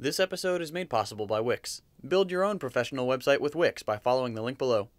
This episode is made possible by Wix. Build your own professional website with Wix by following the link below.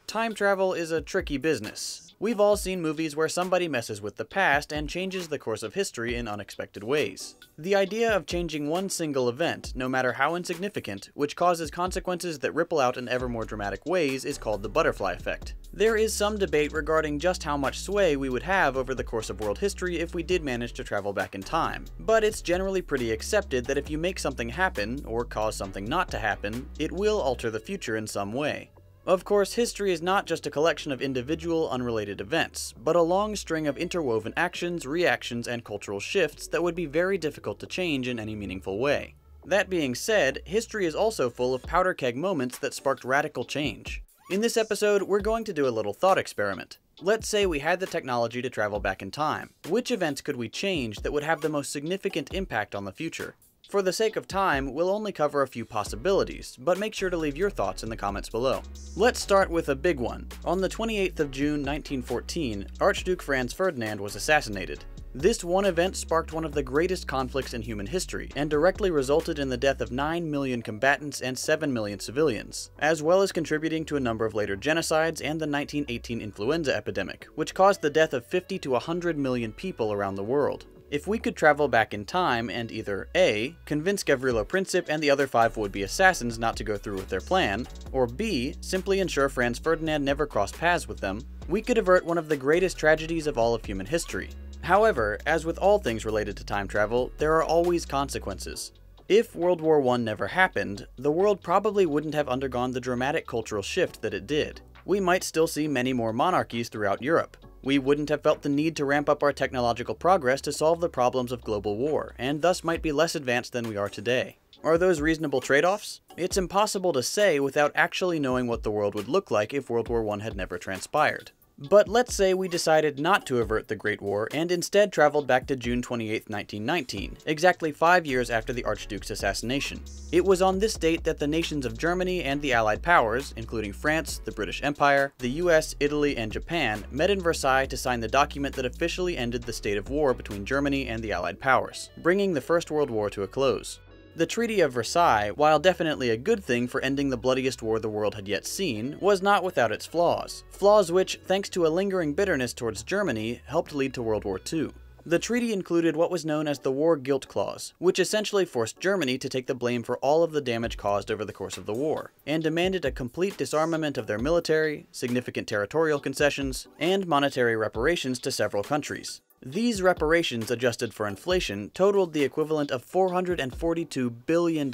Time travel is a tricky business. We've all seen movies where somebody messes with the past and changes the course of history in unexpected ways. The idea of changing one single event, no matter how insignificant, which causes consequences that ripple out in ever more dramatic ways, is called the butterfly effect. There is some debate regarding just how much sway we would have over the course of world history if we did manage to travel back in time, but it's generally pretty accepted that if you make something happen, or cause something not to happen, it will alter the future in some way. Of course, history is not just a collection of individual, unrelated events, but a long string of interwoven actions, reactions, and cultural shifts that would be very difficult to change in any meaningful way. That being said, history is also full of powder keg moments that sparked radical change. In this episode, we're going to do a little thought experiment. Let's say we had the technology to travel back in time. Which events could we change that would have the most significant impact on the future? For the sake of time, we'll only cover a few possibilities, but make sure to leave your thoughts in the comments below. Let's start with a big one. On the 28th of June 1914, Archduke Franz Ferdinand was assassinated. This one event sparked one of the greatest conflicts in human history, and directly resulted in the death of 9 million combatants and 7 million civilians, as well as contributing to a number of later genocides and the 1918 influenza epidemic, which caused the death of 50 to 100 million people around the world. If we could travel back in time and either A, convince Gavrilo Princip and the other 5 would-be assassins not to go through with their plan, or B, simply ensure Franz Ferdinand never crossed paths with them, we could avert one of the greatest tragedies of all of human history. However, as with all things related to time travel, there are always consequences. If World War I never happened, the world probably wouldn't have undergone the dramatic cultural shift that it did. We might still see many more monarchies throughout Europe. We wouldn't have felt the need to ramp up our technological progress to solve the problems of global war, and thus might be less advanced than we are today. Are those reasonable trade-offs? It's impossible to say without actually knowing what the world would look like if World War I had never transpired. But let's say we decided not to avert the Great War and instead traveled back to June 28, 1919, exactly 5 years after the Archduke's assassination. It was on this date that the nations of Germany and the Allied powers, including France, the British Empire, the US, Italy, and Japan, met in Versailles to sign the document that officially ended the state of war between Germany and the Allied powers, bringing the First World War to a close. The Treaty of Versailles, while definitely a good thing for ending the bloodiest war the world had yet seen, was not without its flaws. Flaws which, thanks to a lingering bitterness towards Germany, helped lead to World War II. The treaty included what was known as the War Guilt Clause, which essentially forced Germany to take the blame for all of the damage caused over the course of the war, and demanded a complete disarmament of their military, significant territorial concessions, and monetary reparations to several countries. These reparations, adjusted for inflation, totaled the equivalent of $442 billion.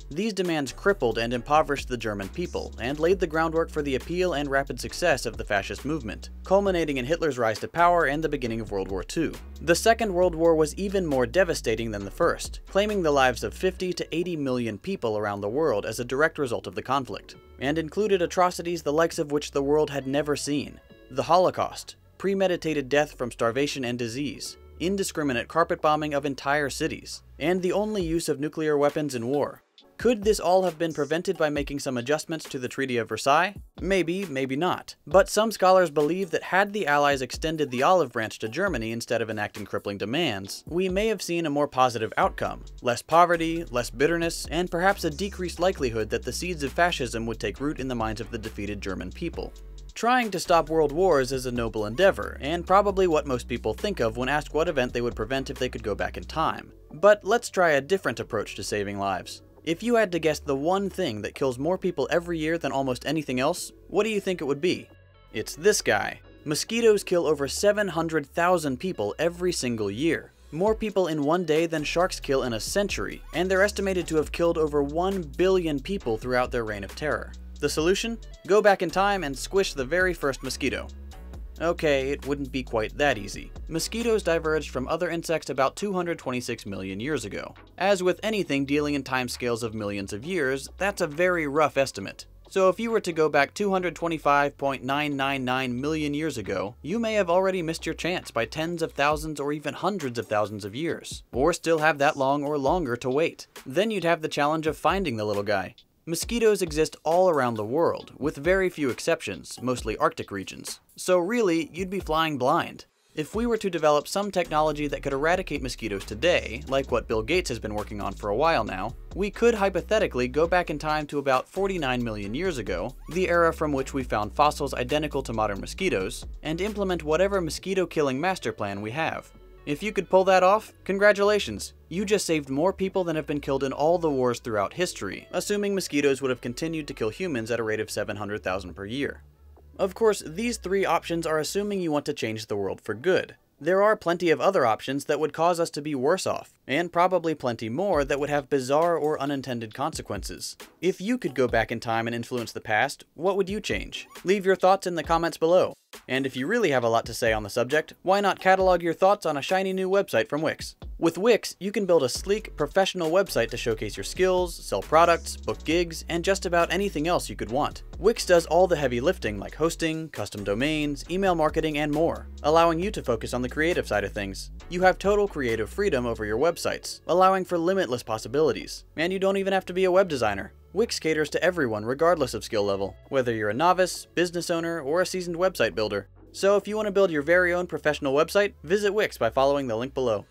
These demands crippled and impoverished the German people, and laid the groundwork for the appeal and rapid success of the fascist movement, culminating in Hitler's rise to power and the beginning of World War II. The Second World War was even more devastating than the first, claiming the lives of 50 to 80 million people around the world as a direct result of the conflict, and included atrocities the likes of which the world had never seen. The Holocaust, premeditated death from starvation and disease, indiscriminate carpet bombing of entire cities, and the only use of nuclear weapons in war. Could this all have been prevented by making some adjustments to the Treaty of Versailles? Maybe, maybe not. But some scholars believe that had the Allies extended the olive branch to Germany instead of enacting crippling demands, we may have seen a more positive outcome, less poverty, less bitterness, and perhaps a decreased likelihood that the seeds of fascism would take root in the minds of the defeated German people. Trying to stop world wars is a noble endeavor, and probably what most people think of when asked what event they would prevent if they could go back in time. But let's try a different approach to saving lives. If you had to guess the one thing that kills more people every year than almost anything else, what do you think it would be? It's this guy. Mosquitoes kill over 700,000 people every single year. More people in one day than sharks kill in a century, and they're estimated to have killed over 1 billion people throughout their reign of terror. The solution? Go back in time and squish the very first mosquito. Okay, it wouldn't be quite that easy. Mosquitoes diverged from other insects about 226 million years ago. As with anything dealing in timescales of millions of years, that's a very rough estimate. So if you were to go back 225.999 million years ago, you may have already missed your chance by tens of thousands or even hundreds of thousands of years, or still have that long or longer to wait. Then you'd have the challenge of finding the little guy. Mosquitoes exist all around the world, with very few exceptions, mostly Arctic regions. So really, you'd be flying blind. If we were to develop some technology that could eradicate mosquitoes today, like what Bill Gates has been working on for a while now, we could hypothetically go back in time to about 49 million years ago, the era from which we found fossils identical to modern mosquitoes, and implement whatever mosquito-killing master plan we have. If you could pull that off, congratulations! You just saved more people than have been killed in all the wars throughout history, assuming mosquitoes would have continued to kill humans at a rate of 700,000 per year. Of course, these three options are assuming you want to change the world for good. There are plenty of other options that would cause us to be worse off, and probably plenty more that would have bizarre or unintended consequences. If you could go back in time and influence the past, what would you change? Leave your thoughts in the comments below. And if you really have a lot to say on the subject, why not catalog your thoughts on a shiny new website from Wix? With Wix, you can build a sleek, professional website to showcase your skills, sell products, book gigs, and just about anything else you could want. Wix does all the heavy lifting like hosting, custom domains, email marketing, and more, allowing you to focus on the creative side of things. You have total creative freedom over your websites, allowing for limitless possibilities. And you don't even have to be a web designer. Wix caters to everyone regardless of skill level, whether you're a novice, business owner, or a seasoned website builder. So if you want to build your very own professional website, visit Wix by following the link below.